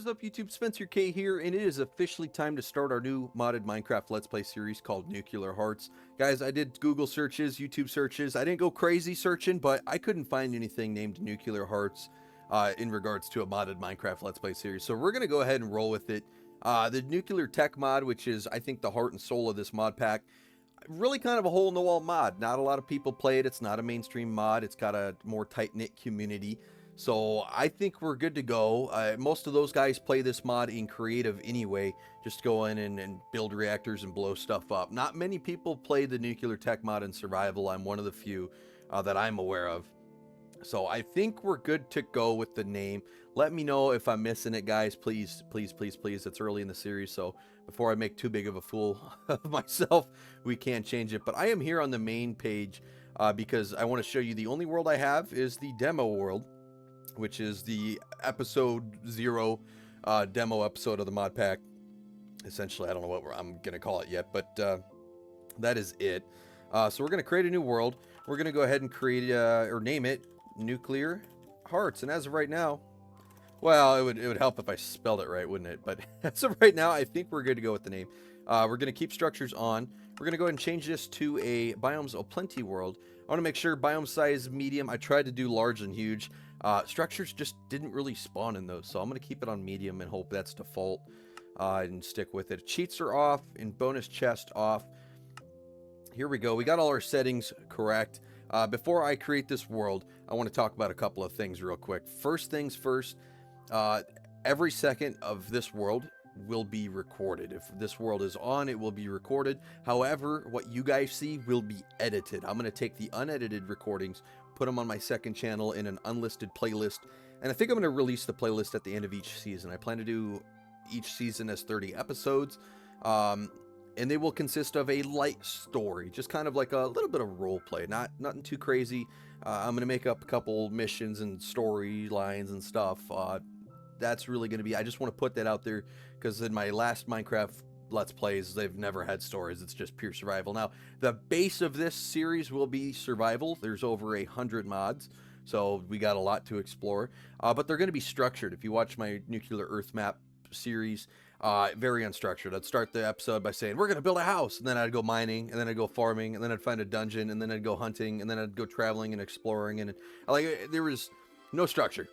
What is up, YouTube? Spencer K here, and it is officially time to start our new modded Minecraft Let's Play series called Nuclear Hearts. Guys, I did Google searches, YouTube searches. I didn't go crazy searching, but I couldn't find anything named Nuclear Hearts in regards to a modded Minecraft Let's Play series. So we're going to go ahead and roll with it. The Nuclear Tech mod, which is, I think, the heart and soul of this mod pack, really kind of a hole-in-the-wall mod. Not a lot of people play it. It's not a mainstream mod. It's got a more tight-knit community. So I think we're good to go. Most of those guys play this mod in creative anyway, just go in and build reactors and blow stuff up. Not many people play the Nuclear Tech mod in survival. I'm one of the few that I'm aware of. So I think we're good to go with the name. Let me know if I'm missing it, guys. Please, please, please, please. It's early in the series, so before I make too big of a fool of myself, we can't change it. But I am here on the main page because I want to show you the only world I have is the demo world, which is the episode 0 demo episode of the mod pack. Essentially, I don't know what I'm going to call it yet, but that is it. So we're going to create a new world. We're going to go ahead and create or name it Nuclear Hearts. And as of right now, well, it would help if I spelled it right, wouldn't it? But as of right now, I think we're good to go with the name. We're going to keep structures on. We're going to go ahead and change this to a Biomes of Plenty world. I want to make sure biome size medium. I tried to do large and huge. Structures just didn't really spawn in those, so I'm going to keep it on medium and hope that's default and stick with it. Cheats are off and bonus chest off. Here we go. We got all our settings correct. Before I create this world, I want to talk about a couple of things real quick. First things first, every second of this world will be recorded. If this world is on, it will be recorded. However, what you guys see will be edited. I'm going to take the unedited recordings, put them on my second channel in an unlisted playlist, and I think I'm going to release the playlist at the end of each season. I plan to do each season as 30 episodes, and they will consist of a light story, just kind of like a little bit of role play, nothing too crazy. I'm going to make up a couple missions and storylines and stuff. That's really going to be, I just want to put that out there because in my last Minecraft Let's Plays, they've never had stories. It's just pure survival. Now, the base of this series will be survival. There's over 100 mods, so we got a lot to explore. But they're going to be structured. If you watch my Nuclear Earth map series, very unstructured. I'd start the episode by saying, we're going to build a house, and then I'd go mining, and then I'd go farming, and then I'd find a dungeon, and then I'd go hunting, and then I'd go traveling and exploring, and like there was no structure.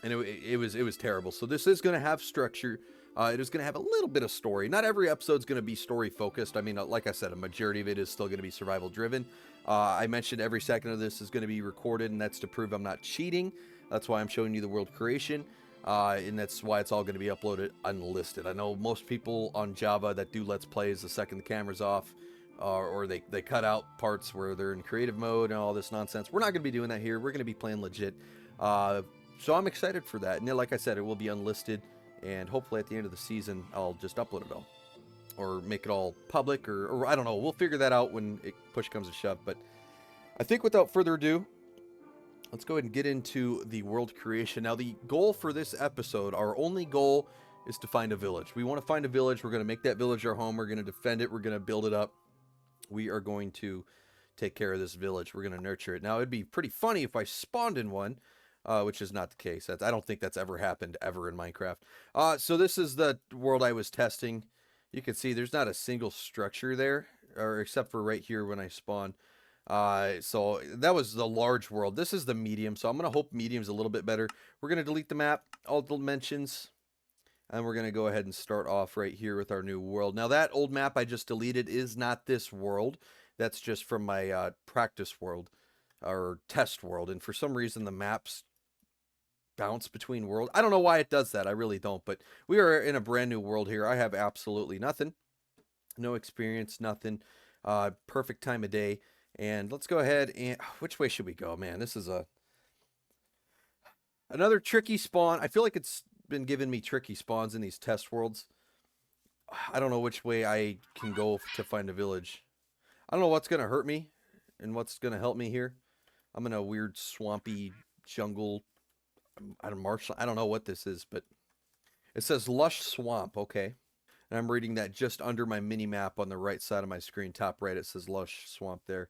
And it was terrible. So this is going to have structure. It is going to have a little bit of story. Not every episode's going to be story focused. I mean, like I said, a majority of it is still going to be survival driven. I mentioned every second of this is going to be recorded, and that's to prove I'm not cheating. That's why I'm showing you the world creation. And that's why it's all going to be uploaded unlisted. I know most people on Java that do Let's Plays, the second the camera's off, or they cut out parts where they're in creative mode and all this nonsense. We're not going to be doing that here. We're going to be playing legit. So I'm excited for that. And then, like I said, it will be unlisted. And hopefully at the end of the season, I'll just upload it all. Or make it all public. Or I don't know. We'll figure that out when push comes to shove. But I think without further ado, let's go ahead and get into the world creation. Now, the goal for this episode, our only goal is to find a village. We want to find a village. We're going to make that village our home. We're going to defend it. We're going to build it up. We are going to take care of this village. We're going to nurture it. Now, it'd be pretty funny if I spawned in one. Which is not the case. I don't think that's ever happened ever in Minecraft. So this is the world I was testing. You can see there's not a single structure there, or except for right here when I spawn. So that was the large world. This is the medium, so I'm going to hope medium's a little bit better. We're going to delete the map, all dimensions, and we're going to go ahead and start off right here with our new world. Now that old map I just deleted is not this world. That's just from my practice world, or test world, and for some reason the maps bounce between worlds. I don't know why it does that. I really don't. But we are in a brand new world here. I have absolutely nothing. No experience, nothing. Perfect time of day. And let's go ahead and... Which way should we go? Man, this is another tricky spawn. I feel like it's been giving me tricky spawns in these test worlds. I don't know which way I can go to find a village. I don't know what's going to hurt me and what's going to help me here. I'm in a weird swampy jungle... I don't know what this is, but it says lush swamp. Okay, and I'm reading that just under my mini map on the right side of my screen, top right. It says lush swamp there.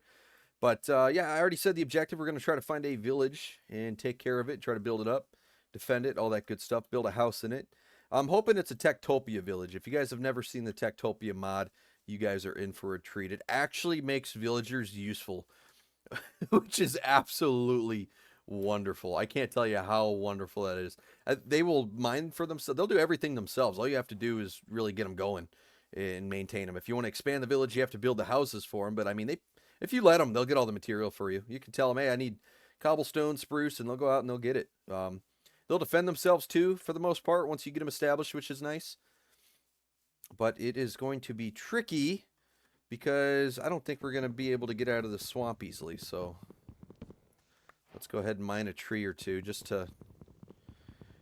But yeah, I already said the objective. We're going to try to find a village and take care of it, try to build it up, defend it, all that good stuff, build a house in it. I'm hoping it's a Techtopia village. If you guys have never seen the Techtopia mod, you guys are in for a treat. It actually makes villagers useful, which is absolutely wonderful. I can't tell you how wonderful that is. They will mine for themselves. They'll do everything themselves. All you have to do is really get them going and maintain them. If you want to expand the village, you have to build the houses for them. But I mean, if you let them, they'll get all the material for you. You can tell them, hey, I need cobblestone, spruce, and they'll go out and they'll get it. They'll defend themselves too, for the most part, once you get them established, which is nice. But it is going to be tricky because I don't think we're going to be able to get out of the swamp easily. So let's go ahead and mine a tree or two just to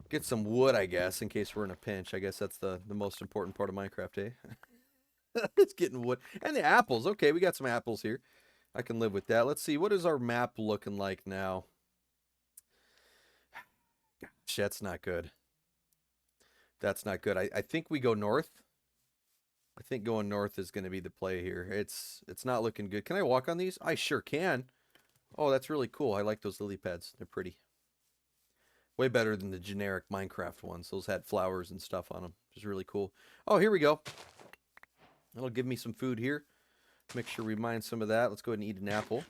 get some wood, I guess, in case we're in a pinch. I guess that's the most important part of Minecraft, eh? It's getting wood. And the apples. Okay, we got some apples here. I can live with that. Let's see. What is our map looking like now? Gosh, that's not good. That's not good. I think we go north. I think going north is going to be the play here. It's not looking good. Can I walk on these? I sure can. Oh, that's really cool. I like those lily pads. They're pretty. Way better than the generic Minecraft ones. Those had flowers and stuff on them, which is really cool. Oh, here we go. That'll give me some food here. Make sure we mine some of that. Let's go ahead and eat an apple.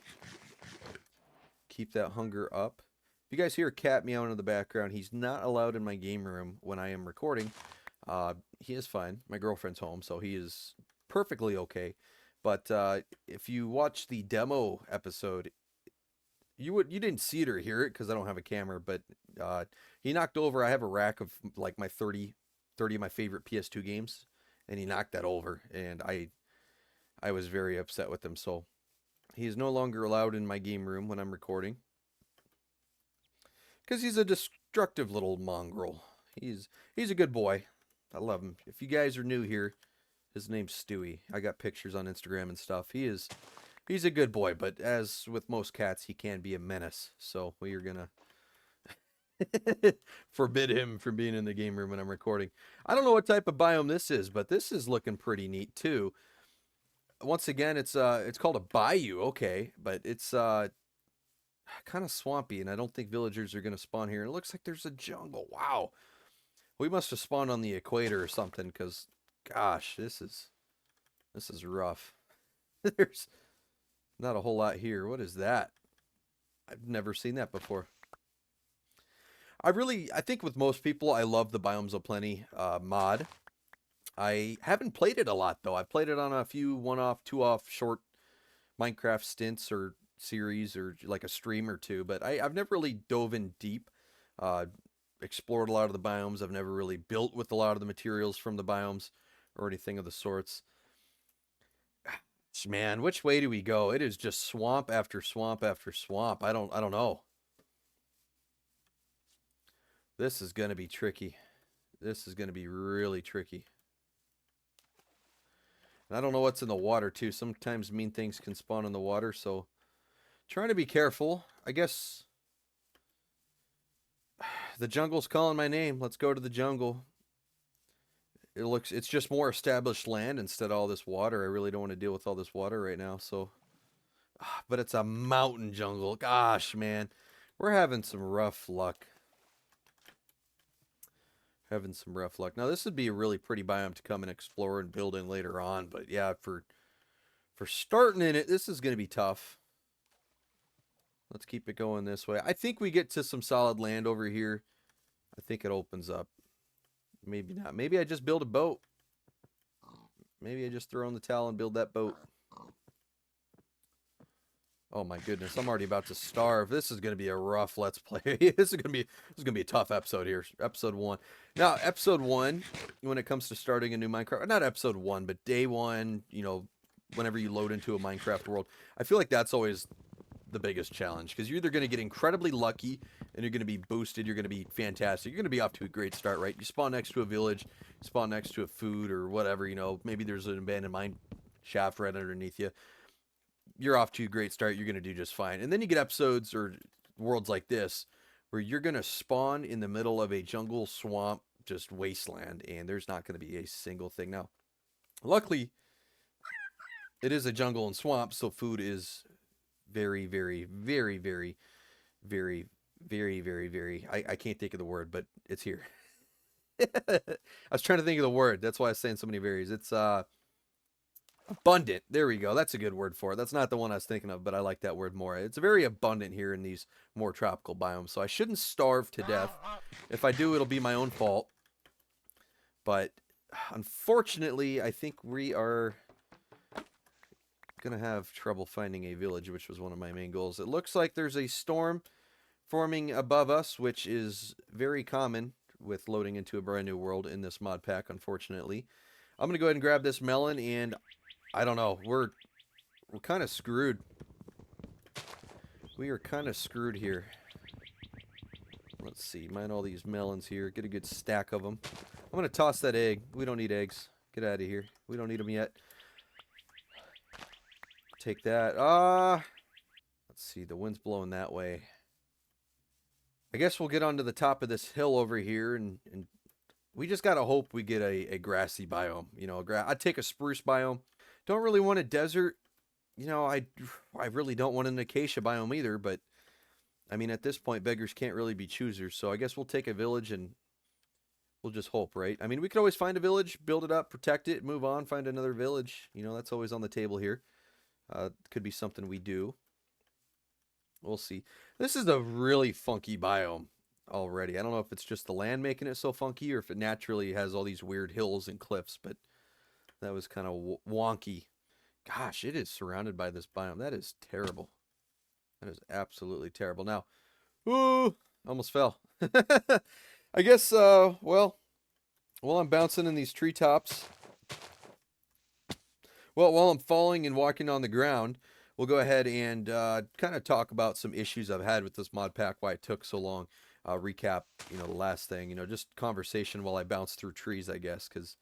Keep that hunger up. If you guys hear a cat meowing in the background, he's not allowed in my game room when I am recording. He is fine. My girlfriend's home, so he is perfectly okay. But if you watch the demo episode, you didn't see it or hear it because I don't have a camera. But he knocked over. I have a rack of like my 30 of my favorite PS2 games, and he knocked that over, and I was very upset with him. So he is no longer allowed in my game room when I'm recording because he's a destructive little mongrel. He's a good boy. I love him. If you guys are new here, his name's Stewie. I got pictures on Instagram and stuff. He's a good boy, but as with most cats, he can be a menace. So we are gonna forbid him from being in the game room when I'm recording. I don't know what type of biome this is, but this is looking pretty neat too. Once again, it's called a bayou, okay, but it's kind of swampy, and I don't think villagers are gonna spawn here. It looks like there's a jungle. Wow. We must have spawned on the equator or something, because, gosh, this is rough. There's not a whole lot here. What is that? I've never seen that before. I think with most people, I love the Biomes of Plenty mod. I haven't played it a lot, though. I've played it on a few one-off, two-off short Minecraft stints or series or like a stream or two, but I've never really dove in deep. Explored a lot of the biomes. I've never really built with a lot of the materials from the biomes or anything of the sorts. Man, which way do we go? It is just swamp after swamp after swamp. I don't know. This is going to be tricky. This is going to be really tricky. And I don't know what's in the water too. Sometimes mean things can spawn in the water, so trying to be careful. I guess the jungle's calling my name. Let's go to the jungle. It's just more established land instead of all this water. I really don't want to deal with all this water right now. So, but it's a mountain jungle. Gosh, man, we're having some rough luck. Now this would be a really pretty biome to come and explore and build in later on. But yeah, for starting in it, this is going to be tough. Let's keep it going this way. I think we get to some solid land over here. I think it opens up. Maybe not. Maybe I just build a boat. Maybe I just throw in the towel and build that boat. Oh my goodness, I'm already about to starve. This is going to be a rough Let's Play. This is going to be a tough episode here. Episode 1. Now, episode 1, when it comes to starting a new Minecraft, not episode 1, but day 1, you know, whenever you load into a Minecraft world, I feel like that's always the biggest challenge, because you're either going to get incredibly lucky and you're going to be boosted, you're going to be fantastic, you're going to be off to a great start, right? You spawn next to a village, spawn next to a food or whatever, you know, maybe there's an abandoned mine shaft right underneath you. You're off to a great start, you're going to do just fine. And then you get episodes or worlds like this where you're going to spawn in the middle of a jungle, swamp, just wasteland, and there's not going to be a single thing. Now, luckily, it is a jungle and swamp, so food is very, very, very, very, very, very, very, very, I can't think of the word, but it's here. I was trying to think of the word. That's why I was saying so many berries. It's abundant. There we go. That's a good word for it. That's not the one I was thinking of, but I like that word more. It's very abundant here in these more tropical biomes, so I shouldn't starve to death. If I do, it'll be my own fault. But unfortunately, I think we are gonna have trouble finding a village, which was one of my main goals. It looks like there's a storm forming above us, which is very common with loading into a brand new world in this mod pack, unfortunately. I'm gonna go ahead and grab this melon, and I don't know, we're kind of screwed. We are kind of screwed here. Let's see, mine all these melons here, get a good stack of them. I'm gonna toss that egg. We don't need eggs. Get out of here. We don't need them yet. Take that. Let's see, the wind's blowing that way. I guess we'll get onto the top of this hill over here, and we just gotta hope we get a grassy biome. You know, I'd take a spruce biome. Don't really want a desert. You know, I really don't want an acacia biome either, but I mean, at this point, beggars can't really be choosers, so I guess we'll take a village and we'll just hope, right? I mean, we could always find a village, build it up, protect it, move on, find another village. You know, that's always on the table here. Could be something we do. We'll see. This is a really funky biome already. I don't know if it's just the land making it so funky or if it naturally has all these weird hills and cliffs, but that was kind of wonky. Gosh, it is surrounded by this biome. That is terrible. That is absolutely terrible. Now, ooh, almost fell. I guess, well, while I'm bouncing in these treetops, well, while I'm falling and walking on the ground, we'll go ahead and kind of talk about some issues I've had with this mod pack, why it took so long. Recap, you know, the last thing, you know, just conversation while I bounce through trees, I guess, because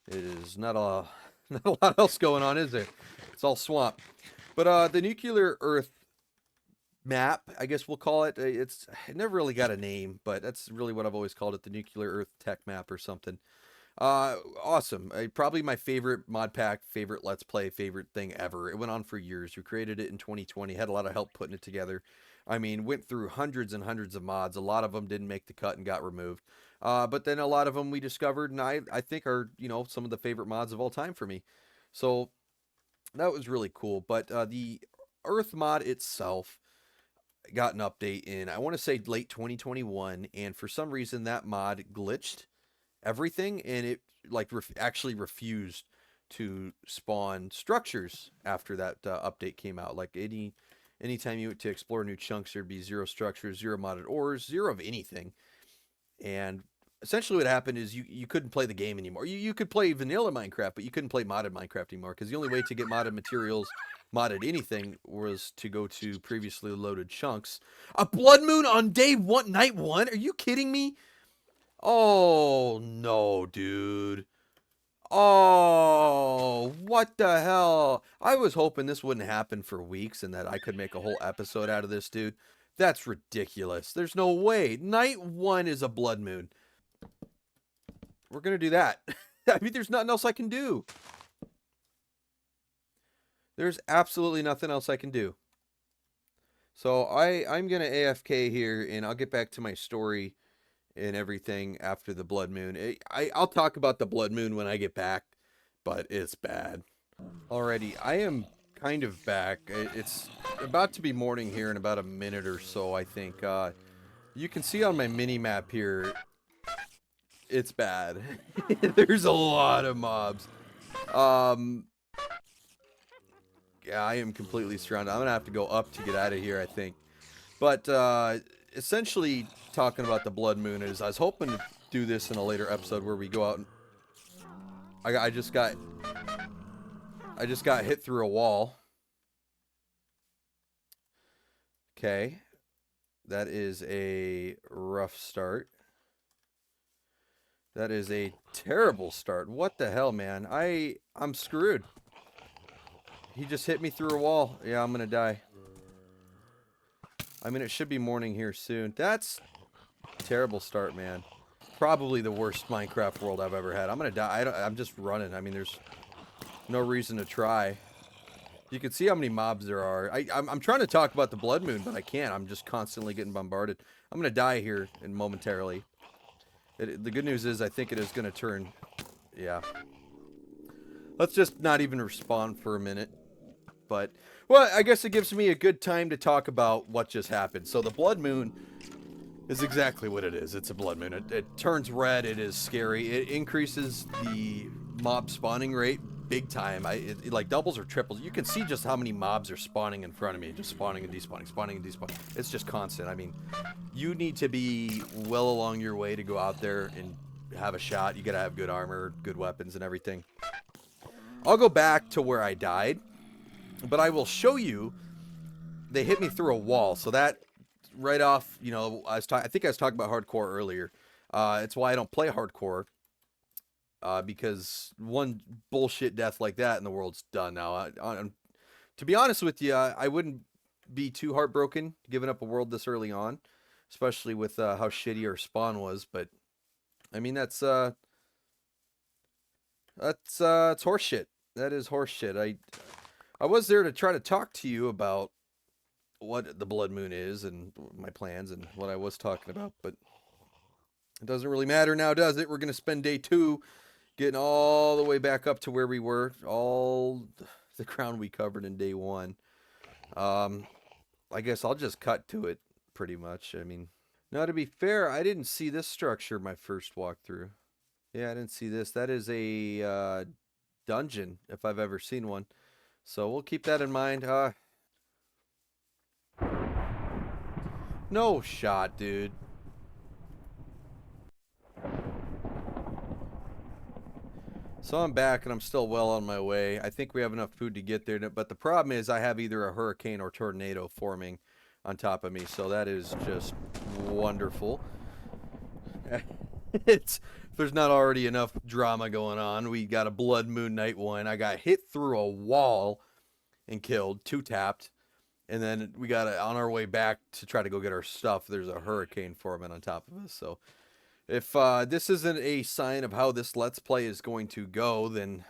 it is not a lot else going on, is there? It's all swamp. But the nuclear Earth map, I guess we'll call it. It never really got a name, but that's really what I've always called it, the nuclear Earth tech map or something. Awesome. Probably my favorite mod pack, favorite let's play, favorite thing ever. It went on for years. We created it in 2020, had a lot of help putting it together. I mean, went through hundreds and hundreds of mods. A lot of them didn't make the cut and got removed. But then a lot of them we discovered, and I think are, you know, some of the favorite mods of all time for me. So that was really cool. But the Earth mod itself got an update in, I want to say, late 2021, and for some reason that mod glitched everything, and it like actually refused to spawn structures after that update came out. Like anytime you went to explore new chunks, there'd be 0 structures, 0 modded ores, 0 of anything. And essentially what happened is you couldn't play the game anymore. You could play vanilla Minecraft, but you couldn't play modded Minecraft anymore, because the only way to get modded materials, modded anything, was to go to previously loaded chunks. A blood moon on day 1, night 1? Are you kidding me? Oh, no, dude. Oh, what the hell? I was hoping this wouldn't happen for weeks and that I could make a whole episode out of this, dude. That's ridiculous. There's no way. Night 1 is a blood moon. We're going to do that. I mean, there's nothing else I can do. There's absolutely nothing else I can do. So I'm going to AFK here, and I'll get back to my story and everything after the blood moon. I'll talk about the blood moon when I get back, but it's bad. Alrighty, I am kind of back. It's about to be morning here in about a minute or so, I think. You can see on my mini map here, it's bad. There's a lot of mobs. Yeah, I am completely surrounded. I'm gonna have to go up to get out of here, I think. But essentially, talking about the blood moon is, I was hoping to do this in a later episode where we go out and I just got hit through a wall. Okay, that is a rough start. That is a terrible start. What the hell, man? I'm screwed. He just hit me through a wall. Yeah, I'm gonna die. I mean, it should be morning here soon. That's a terrible start, man. Probably the worst Minecraft world I've ever had. I'm gonna die. I'm just running. I mean, there's no reason to try. You can see how many mobs there are. I'm trying to talk about the blood moon, but I can't. I'm just constantly getting bombarded. I'm gonna die here momentarily. The good news is I think it is going to turn... Yeah. Let's just not even respond for a minute. But, well, I guess it gives me a good time to talk about what just happened. So the blood moon is exactly what it is. It's a blood moon. It turns red. It is scary. It increases the mob spawning rate big time. It like doubles or triples. You can see just how many mobs are spawning in front of me. Just spawning and despawning, spawning and despawning. It's just constant. I mean, you need to be well along your way to go out there and have a shot. You got to have good armor, good weapons, and everything. I'll go back to where I died, but I will show you they hit me through a wall. So that right off, you know, I think I was talking about hardcore earlier. It's why I don't play hardcore. Because one bullshit death like that in the world's done now. To be honest with you, I wouldn't be too heartbroken giving up a world this early on, especially with how shitty our spawn was. But I mean, that's it's horseshit. That is horseshit. I was there to try to talk to you about what the blood moon is and my plans and what I was talking about, but it doesn't really matter now, does it? We're gonna spend day 2 getting all the way back up to where we were, all the ground we covered in day 1. I guess I'll just cut to it pretty much. I mean, now to be fair, I didn't see this structure my first walkthrough. Yeah, I didn't see this. That is a dungeon, if I've ever seen one. So we'll keep that in mind. No shot, dude. So I'm back and I'm still well on my way. I think we have enough food to get there, but the problem is I have either a hurricane or tornado forming on top of me, so that is just wonderful. There's not already enough drama going on. We got a blood moon night 1. I got hit through a wall and killed, 2 tapped, and then we got on our way back to try to go get our stuff. There's a hurricane forming on top of us, so if this isn't a sign of how this Let's Play is going to go, then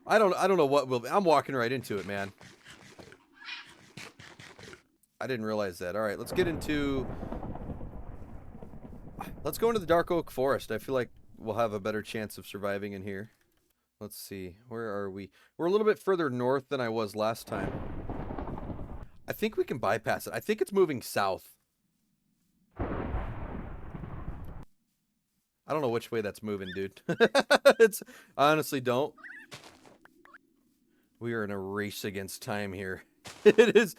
I don't know what will. I'm walking right into it, man. I didn't realize that. All right, let's go into the Dark Oak Forest. I feel like we'll have a better chance of surviving in here. Let's see. Where are we? We're a little bit further north than I was last time. I think we can bypass it. I think it's moving south. I don't know which way that's moving, dude. I honestly don't. We are in a race against time here. It is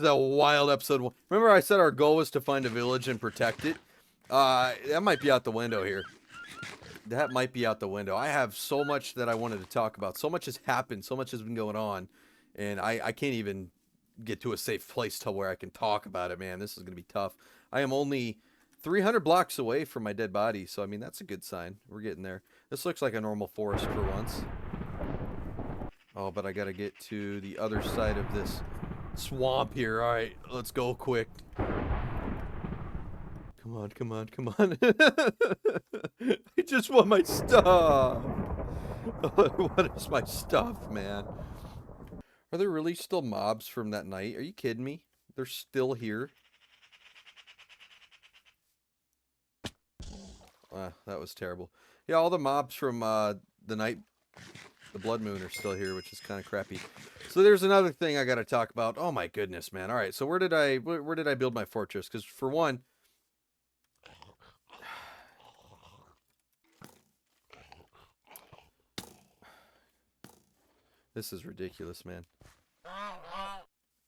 a wild episode. Remember I said our goal was to find a village and protect it? That might be out the window here. That might be out the window. I have so much that I wanted to talk about. So much has happened. So much has been going on. And I can't even get to a safe place to where I can talk about it, man. This is going to be tough. I am only 300 blocks away from my dead body, so I mean that's a good sign. We're getting there. This looks like a normal forest for once. Oh, but I gotta get to the other side of this swamp here. All right, let's go quick. Come on, come on, come on. I just want my stuff. What is my stuff, man? Are there really still mobs from that night? Are you kidding me? They're still here. That was terrible. Yeah, all the mobs from the night, the blood moon, are still here, which is kind of crappy. So there's another thing I got to talk about. Oh my goodness, man! All right, so where did I build my fortress? Because for one, this is ridiculous, man.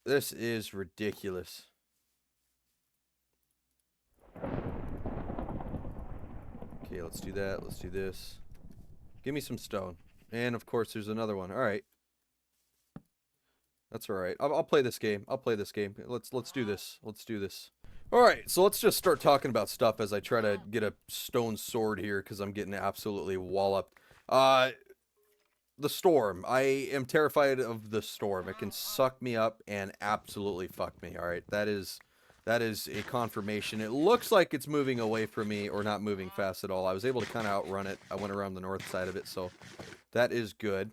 This is ridiculous. Okay, let's do that. Let's do this. Give me some stone. And of course, there's another one. All right. That's all right. I'll play this game. I'll play this game. Let's do this. Let's do this. All right, so let's just start talking about stuff as I try to get a stone sword here because I'm getting absolutely walloped. The storm. I am terrified of the storm. It can suck me up and absolutely fuck me. All right, that is a confirmation. It looks like it's moving away from me or not moving fast at all. I was able to kind of outrun it. I went around the north side of it, so that is good.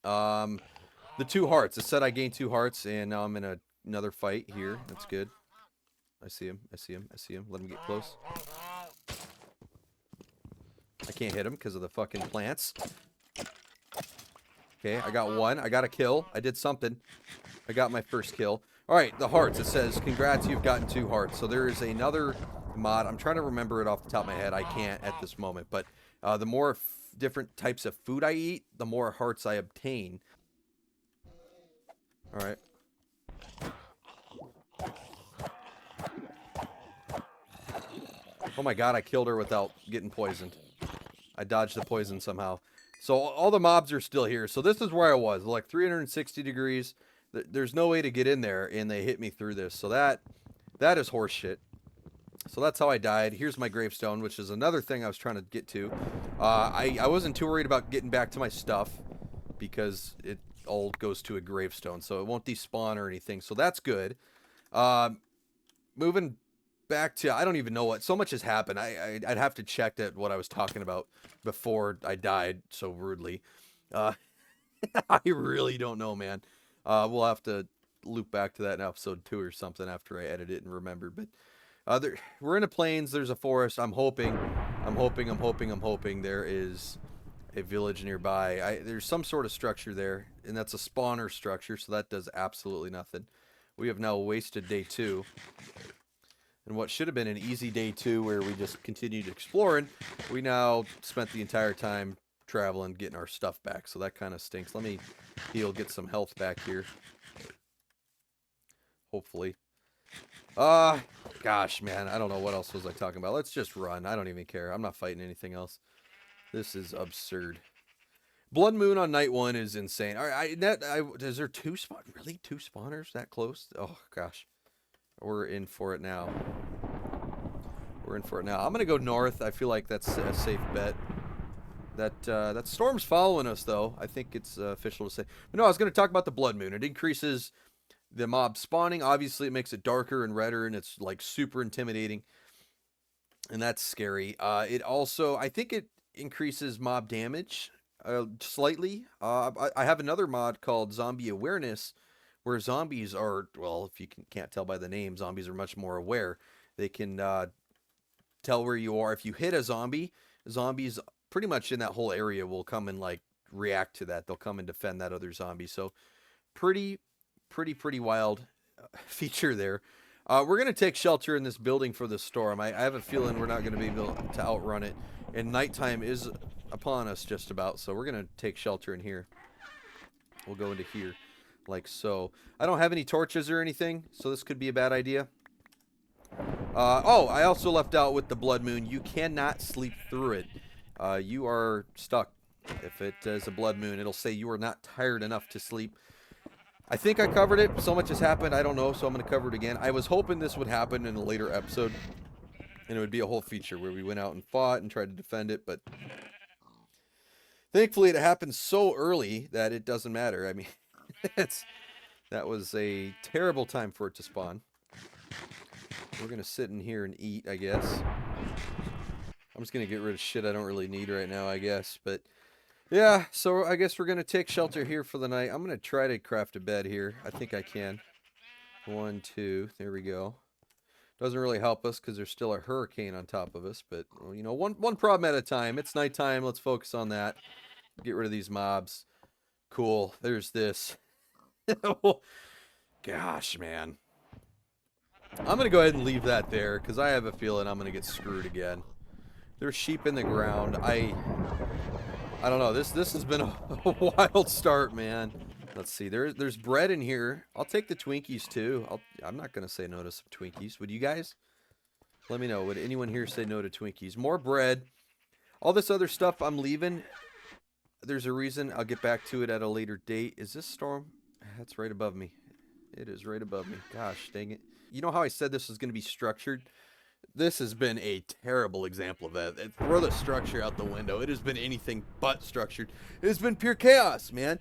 The 2 hearts. It said I gained 2 hearts, and now I'm in another fight here. That's good. I see him. I see him. I see him. Let him get close. I can't hit him because of the fucking plants. Okay, I got one. I got a kill. I did something. I got my first kill. All right, the hearts. It says, congrats, you've gotten 2 hearts. So there is another mod. I'm trying to remember it off the top of my head. I can't at this moment. But the more different types of food I eat, the more hearts I obtain. All right. Oh my god, I killed her without getting poisoned. I dodged the poison somehow. So all the mobs are still here. So this is where I was, like 360 degrees. There's no way to get in there, and they hit me through this. So that is horseshit. So that's how I died. Here's my gravestone, which is another thing I was trying to get to. I wasn't too worried about getting back to my stuff because it all goes to a gravestone, so it won't despawn or anything. So that's good. Moving back to, I don't even know what, so much has happened. I'd have to check at what I was talking about before I died so rudely. I really don't know, man. We'll have to loop back to that in episode 2 or something after I edit it and remember. But we're in the plains. There's a forest. I'm hoping there is a village nearby. There's some sort of structure there, and that's a spawner structure, so that does absolutely nothing. We have now wasted day 2. And what should have been an easy day 2 where we just continued exploring, we now spent the entire time traveling, getting our stuff back. So that kind of stinks. Let me heal, get some health back here. Hopefully. Gosh, man, I don't know what else was I talking about. Let's just run. I don't even care. I'm not fighting anything else. This is absurd. Blood Moon on night 1 is insane. All right, is there 2 spawn? Really? 2 spawners that close? Oh, gosh. We're in for it now. We're in for it now. I'm gonna go north. I feel like that's a safe bet. That storm's following us, though. I think it's official to say. But no, I was gonna talk about the Blood Moon. It increases the mob spawning. Obviously, it makes it darker and redder, and it's like super intimidating, and that's scary. It also, I think, it increases mob damage slightly. I have another mod called Zombie Awareness, where zombies are, well, if you can't tell by the name, zombies are much more aware. They can tell where you are. If you hit a zombie, zombies pretty much in that whole area will come and like react to that. They'll come and defend that other zombie. So pretty wild feature there. We're going to take shelter in this building for the storm. I have a feeling we're not going to be able to outrun it. And nighttime is upon us just about. So we're going to take shelter in here. We'll go into here. Like so. I don't have any torches or anything, so this could be a bad idea. Oh, I also left out with the Blood Moon. You cannot sleep through it. You are stuck. If it is a Blood Moon, it'll say you are not tired enough to sleep. I think I covered it. So much has happened. I don't know, so I'm going to cover it again. I was hoping this would happen in a later episode, and it would be a whole feature where we went out and fought and tried to defend it, but thankfully it happened so early that it doesn't matter. I mean, that was a terrible time for it to spawn. We're gonna sit in here and eat, I guess. I'm just gonna get rid of shit I don't really need right now, I guess. But yeah, so I guess we're gonna take shelter here for the night. I'm gonna try to craft a bed here. I think I can. 1, 2, there we go. Doesn't really help us because there's still a hurricane on top of us, but well, you know, one problem at a time. It's nighttime. Let's focus on that. Get rid of these mobs. Cool. There's this. Gosh, man. I'm going to go ahead and leave that there because I have a feeling I'm going to get screwed again. There's sheep in the ground. I don't know. This has been a wild start, man. Let's see. There's bread in here. I'll take the Twinkies too. I'm not going to say no to some Twinkies. Would you guys? Let me know. Would anyone here say no to Twinkies? More bread. All this other stuff I'm leaving. There's a reason. I'll get back to it at a later date. Is this storm? That's right above me. It is right above me. Gosh, dang it. You know how I said this was going to be structured? This has been a terrible example of that. Throw the structure out the window. It has been anything but structured. It has been pure chaos, man.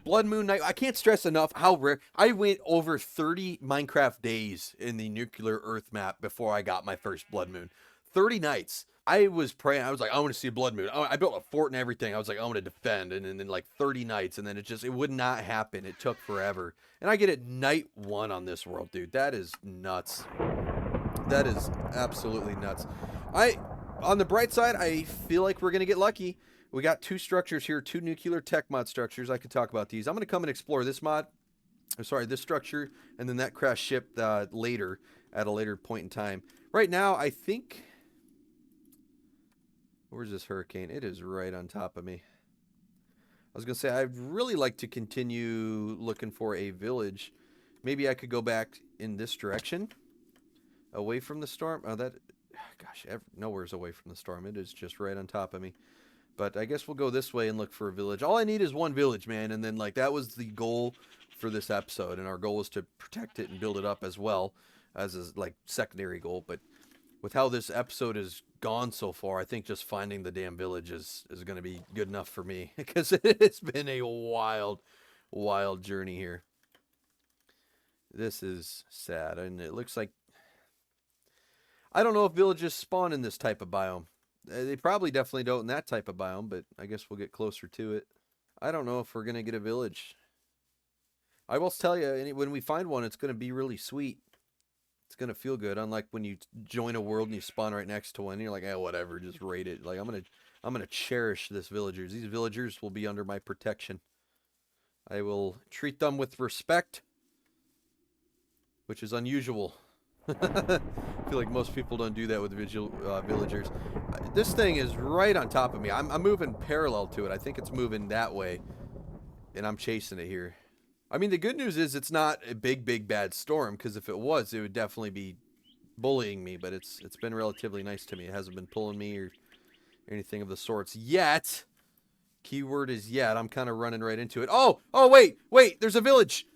Blood Moon Night. I can't stress enough how rare. I went over 30 Minecraft days in the nuclear Earth map before I got my first Blood Moon. 30 nights. I was praying. I was like, I want to see a Blood Moon. I built a fort and everything. I was like, I want to defend. And then like 30 nights. And then it would not happen. It took forever. And I get it night 1 on this world, dude. That is nuts. That is absolutely nuts. On the bright side, I feel like we're going to get lucky. We got 2 structures here, 2 nuclear tech mod structures. I could talk about these. I'm going to come and explore this mod. Sorry, this structure, and then that crash ship later, at a later point in time. Right now, I think... Where's this hurricane? It is right on top of me. I was going to say, I'd really like to continue looking for a village. Maybe I could go back in this direction, away from the storm. Oh, that... Gosh, nowhere's away from the storm. It is just right on top of me. But I guess we'll go this way and look for a village. All I need is one village, man. And then, like, that was the goal for this episode. And our goal was to protect it and build it up as well as a, like, secondary goal. But with how this episode has gone so far, I think just finding the damn village is going to be good enough for me. Because it's been a wild, wild journey here. This is sad. And it looks like... I don't know if villages spawn in this type of biome. They probably definitely don't in that type of biome, but I guess we'll get closer to it. I don't know if we're going to get a village. I will tell you, when we find one, it's going to be really sweet. It's going to feel good, unlike when you join a world and you spawn right next to one, and you're like, whatever, just raid it. Like, I'm going to cherish this villagers. These villagers will be under my protection. I will treat them with respect, which is unusual. I feel like most people don't do that with villagers. This thing is right on top of me. I'm moving parallel to it. I think it's moving that way, and I'm chasing it here. I mean, the good news is it's not a big, big bad storm, because if it was, it would definitely be bullying me, but it's been relatively nice to me. It hasn't been pulling me or anything of the sorts yet. Keyword is yet. I'm kind of running right into it. Oh, wait, there's a village.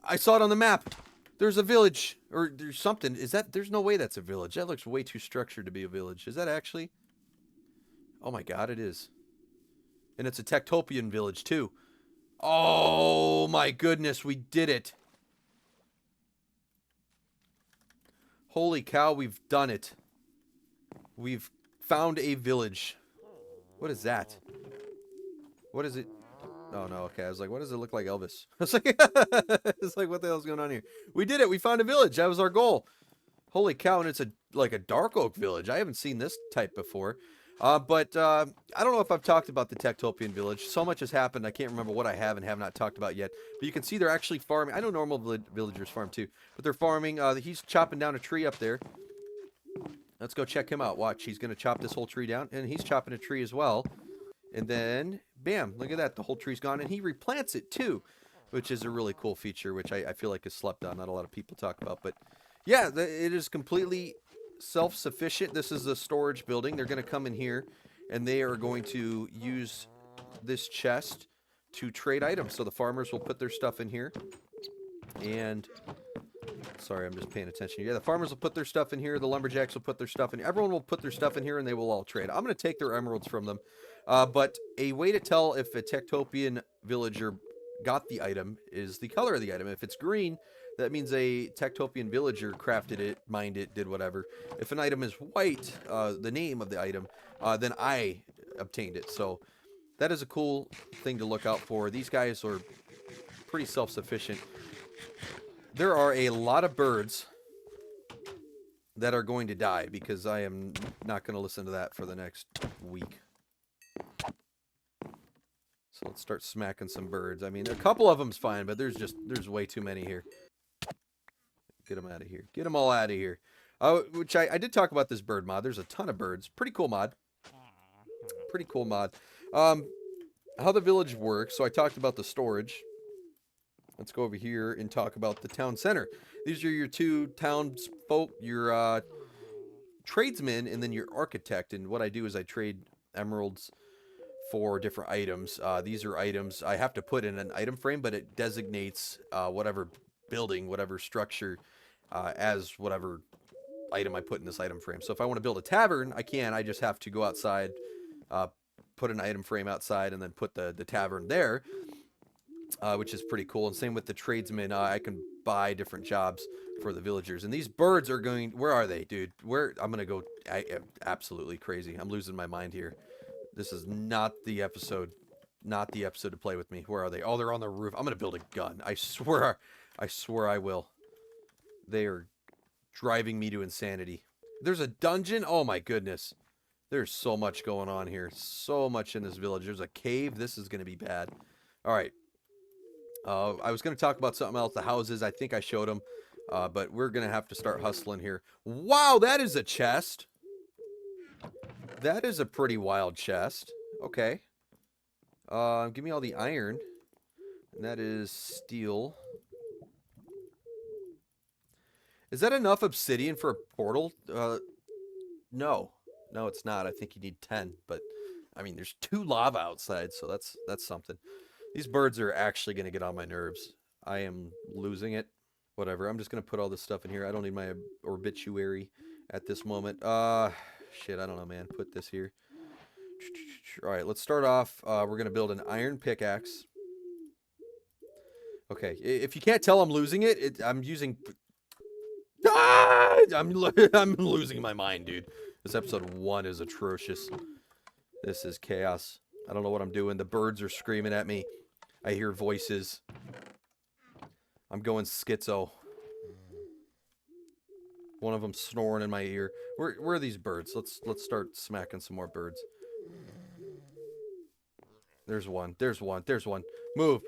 I saw it on the map. There's a village, or there's something. Is that, there's no way that's a village. That looks way too structured to be a village. Is that actually? Oh my god, it is. And it's a Techtopian village, too. Oh my goodness, we did it. Holy cow, we've done it. We've found a village. What is that? What is it? Oh no, okay. I was like, what does it look like, Elvis? I was like, it's like, what the hell's going on here? We did it. We found a village. That was our goal. Holy cow, and it's like a dark oak village. I haven't seen this type before. But I don't know if I've talked about the Techtopian village. So much has happened. I can't remember what I have and have not talked about yet. But you can see they're actually farming. I know normal villagers farm too, but they're farming. He's chopping down a tree up there. Let's go check him out. Watch, he's going to chop this whole tree down, and he's chopping a tree as well. And then, bam, look at that. The whole tree's gone, and he replants it too, which is a really cool feature, which I feel like is slept on. Not a lot of people talk about. But yeah, it is completely self-sufficient. This is a storage building. They're going to come in here, and they are going to use this chest to trade items. So the farmers will put their stuff in here. And... sorry, I'm just paying attention. Yeah, the farmers will put their stuff in here. The lumberjacks will put their stuff in. Everyone will put their stuff in here, and they will all trade. I'm going to take their emeralds from them. But a way to tell if a Techtopian villager got the item is the color of the item. If it's green, that means a Techtopian villager crafted it, mined it, did whatever. If an item is white, the name of the item, then I obtained it. So that is a cool thing to look out for. These guys are pretty self-sufficient. There are a lot of birds that are going to die because I am not going to listen to that for the next week. So let's start smacking some birds. I mean, a couple of them's fine, but there's way too many here. Get them out of here. Get them all out of here. Which I did talk about this bird mod. There's a ton of birds. Pretty cool mod. Pretty cool mod. How the village works. So I talked about the storage. Let's go over here and talk about the town center. These are your 2 townsfolk, your tradesmen, and then your architect. And what I do is I trade emeralds for different items. These are items I have to put in an item frame, but it designates whatever building, whatever structure as whatever item I put in this item frame. So if I want to build a tavern, I can. I just have to go outside, put an item frame outside, and then put the tavern there. Which is pretty cool. And same with the tradesmen. I can buy different jobs for the villagers. And these birds are going... where are they, dude? I'm going to go absolutely crazy. I'm losing my mind here. This is not the episode. Not the episode to play with me. Where are they? Oh, they're on the roof. I'm going to build a gun. I swear I will. They are driving me to insanity. There's a dungeon? Oh, my goodness. There's so much going on here. So much in this village. There's a cave. This is going to be bad. All right. I was going to talk about something else. The houses, I think I showed them. But we're going to have to start hustling here. Wow, that is a chest. That is a pretty wild chest. Okay. Give me all the iron. And that is steel. Is that enough obsidian for a portal? No. No, it's not. I think you need 10. But, I mean, there's 2 lava outside, so that's something. These birds are actually going to get on my nerves. I am losing it. Whatever. I'm just going to put all this stuff in here. I don't need my obituary at this moment. Shit, I don't know, man. Put this here. All right, let's start off. We're going to build an iron pickaxe. Okay, if you can't tell I'm losing it, I'm using... Ah! I'm losing my mind, dude. This episode 1 is atrocious. This is chaos. I don't know what I'm doing. The birds are screaming at me. I hear voices. I'm going schizo. One of them snoring in my ear. Where are these birds? Let's start smacking some more birds. There's one. There's one. There's one. Move.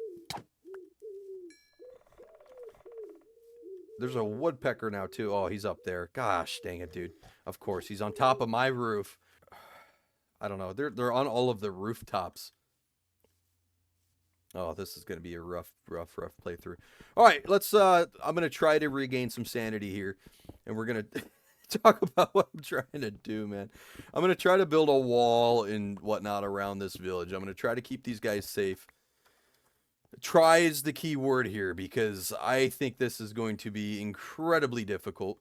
There's a woodpecker now, too. Oh, he's up there. Gosh, dang it, dude. Of course, he's on top of my roof. I don't know. They're on all of the rooftops. Oh, this is going to be a rough playthrough. All right, let's, I'm going to try to regain some sanity here. And we're going to talk about what I'm trying to do, man. I'm going to try to build a wall and whatnot around this village. I'm going to try to keep these guys safe. Try is the key word here, because I think this is going to be incredibly difficult.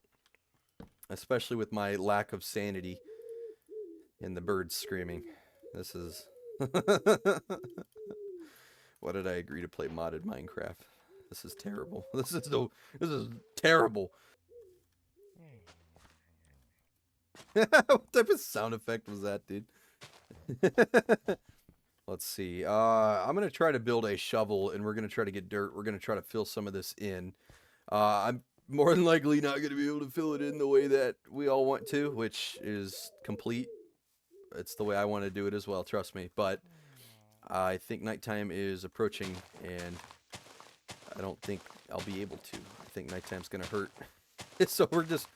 Especially with my lack of sanity. And the birds screaming. This is... Why did I agree to play modded Minecraft? This is terrible. This is terrible. What type of sound effect was that, dude? Let's see. I'm going to try to build a shovel, and we're going to try to get dirt. We're going to try to fill some of this in. I'm more than likely not going to be able to fill it in the way that we all want to, which is complete. It's the way I want to do it as well, trust me. But I think nighttime is approaching, and I don't think I'll be able to. I think nighttime's going to hurt. So we're just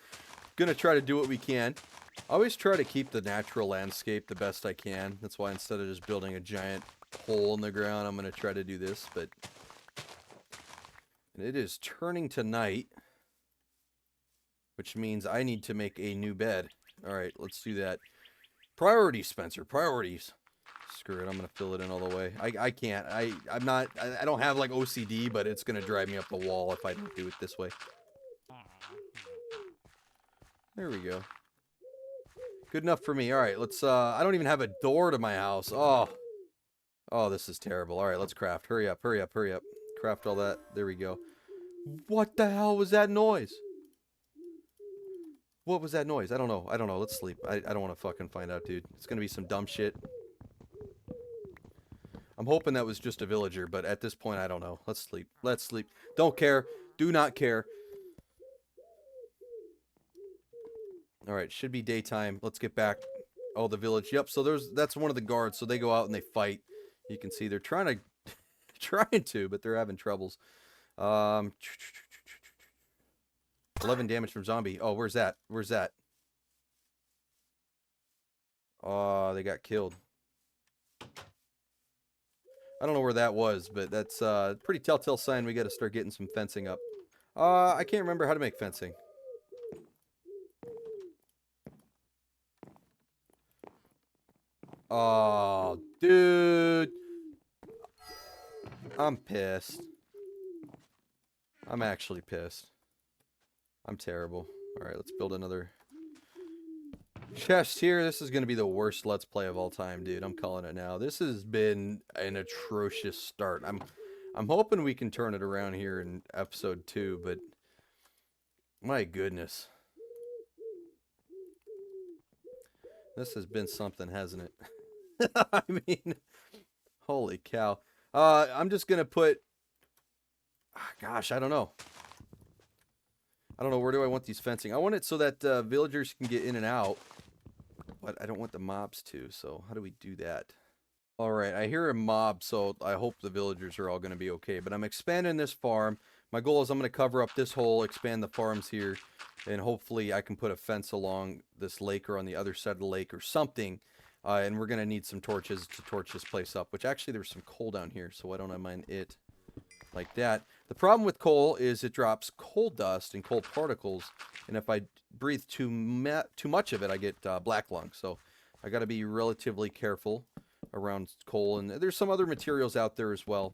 going to try to do what we can. I always try to keep the natural landscape the best I can. That's why instead of just building a giant hole in the ground, I'm going to try to do this. But and it is turning to night, which means I need to make a new bed. All right, let's do that. Priorities, Spencer. Priorities. Screw it. I'm going to fill it in all the way. I can't. I'm not. I don't have like OCD, but it's going to drive me up the wall if I don't do it this way. There we go. Good enough for me. All right, let's, I don't even have a door to my house. Oh, this is terrible. All right, let's craft. Hurry up, hurry up, hurry up. Craft all that. There we go. What the hell was that noise? What was that noise? I don't know. I don't know. Let's sleep. I don't want to fucking find out, dude. It's going to be some dumb shit. I'm hoping that was just a villager, but at this point, I don't know. Let's sleep. Let's sleep. Don't care. Do not care. All right, should be daytime. Let's get back. Oh, the village. Yep. So that's one of the guards. So they go out and they fight. You can see they're trying to, but they're having troubles. 11 damage from zombie. Oh, where's that? Where's that? Oh, they got killed. I don't know where that was, but that's a pretty telltale sign we got to start getting some fencing up. I can't remember how to make fencing. Oh, dude. I'm pissed. I'm actually pissed. I'm terrible. Alright, let's build another chest here. This is going to be the worst Let's Play of all time, dude. I'm calling it now. This has been an atrocious start. I'm hoping we can turn it around here in episode 2, but my goodness. This has been something, hasn't it? I mean, holy cow. I'm just going to put... Gosh, I don't know. I don't know. Where do I want these fencing? I want it so that villagers can get in and out. but I don't want the mobs to, so how do we do that? All right, I hear a mob, so I hope the villagers are all going to be okay, but I'm expanding this farm. My goal is I'm going to cover up this hole, expand the farms here, and hopefully I can put a fence along this lake or on the other side of the lake or something. And we're going to need some torches to torch this place up, which actually there's some coal down here, so why don't I mine it like that. The problem with coal is it drops coal dust and coal particles, and if I breathe too much of it, I get black lung. So I got to be relatively careful around coal, and there's some other materials out there as well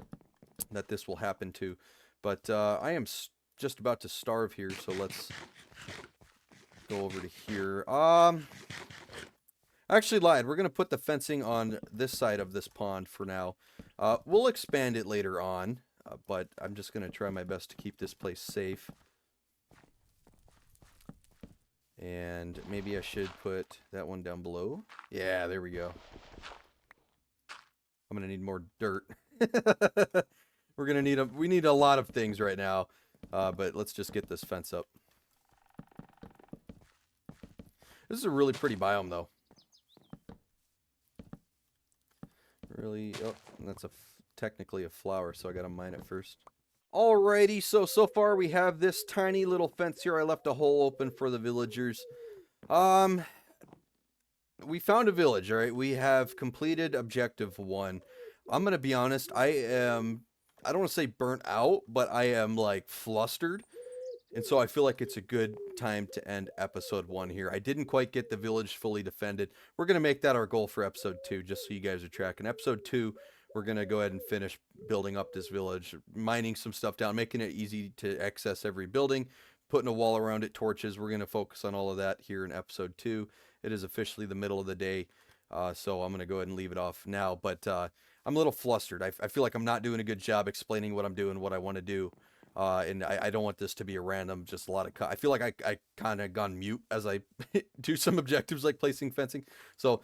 that this will happen to. But I am just about to starve here, so let's go over to here. I actually lied. We're going to put the fencing on this side of this pond for now. We'll expand it later on. But I'm just going to try my best to keep this place safe. And maybe I should put that one down below. Yeah, there we go. I'm going to need more dirt. We're going to need we need a lot of things right now. But let's just get this fence up. This is a really pretty biome, though. Really, oh, that's technically a flower, so I gotta mine it first. Alrighty, so far we have this tiny little fence here. I left a hole open for the villagers. We found a village, alright? We have completed objective 1. I'm gonna be honest, I don't want to say burnt out, but I am like flustered. And so I feel like it's a good time to end episode 1 here. I didn't quite get the village fully defended. We're going to make that our goal for episode 2, just so you guys are tracking. Episode 2, we're going to go ahead and finish building up this village, mining some stuff down, making it easy to access every building, putting a wall around it, torches. We're going to focus on all of that here in episode 2. It is officially the middle of the day, so I'm going to go ahead and leave it off now. But I'm a little flustered. I feel like I'm not doing a good job explaining what I'm doing, what I want to do. And I don't want this to be a random, just a lot of I feel like I kind of gone mute as I do some objectives like placing fencing. So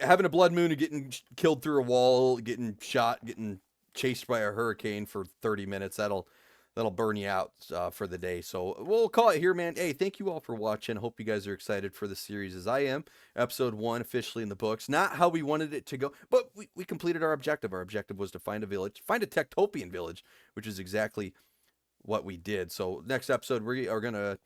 having a blood moon and getting killed through a wall, getting shot, getting chased by a hurricane for 30 minutes, that'll burn you out for the day. So we'll call it here, man. Hey, thank you all for watching. Hope you guys are excited for the series as I am. Episode 1 officially in the books. Not how we wanted it to go, but we completed our objective. Our objective was to find a village, find a Techtopian village, which is exactly what we did. So next episode we are going to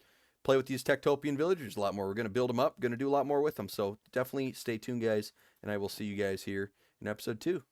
play with these Techtopian villagers a lot more. We're going to build them up, going to do a lot more with them. So definitely stay tuned, guys, and I will see you guys here in episode 2.